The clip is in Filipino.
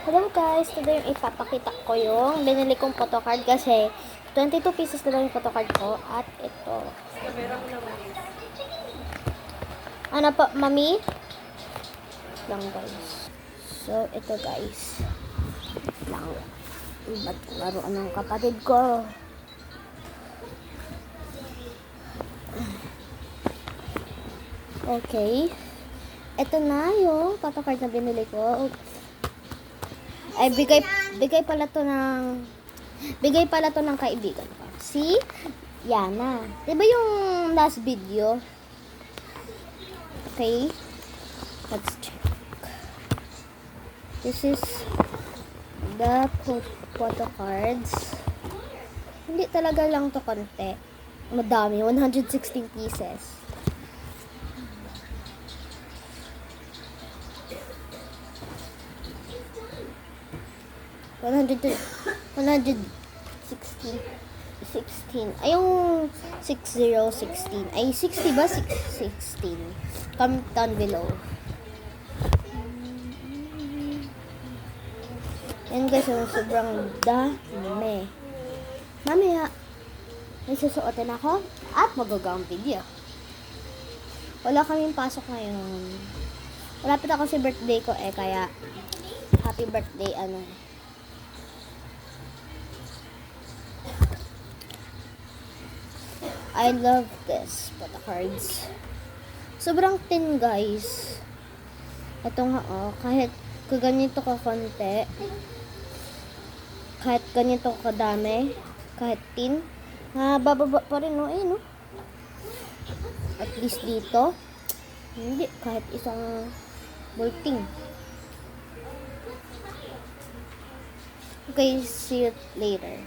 Hello guys, today ipapakita ko yung binili kong photocard kasi 22 pieces na lang yung photocard ko at ito. Ano pa, mami? Lang guys. So, ito guys. Lang. Ba't laruan ng kapatid ko? Okay. Ito na yung photocard na binili ko. Ay, bigay pala to ng kaibigan ko. Si Yana. Diba yung last video? Okay. Let's check. This is the photo cards. Hindi talaga lang to konti. Madami. 116 pieces. Ay, yung 6016. Ay, 60 ba? 16. Comment down below. Yan guys, yung sobrang dami. Mamaya, may susuotin ako at magagawang video. Wala kaming pasok ngayon. Malapit ako sa birthday ko kaya happy birthday, I love this photocards. Sobrang thin guys. Ito nga kahit ganito ka konti, kahit ganito kadami, kahit thin, bababa pa rin At least dito, hindi, kahit isang bulting. Okay, see you later.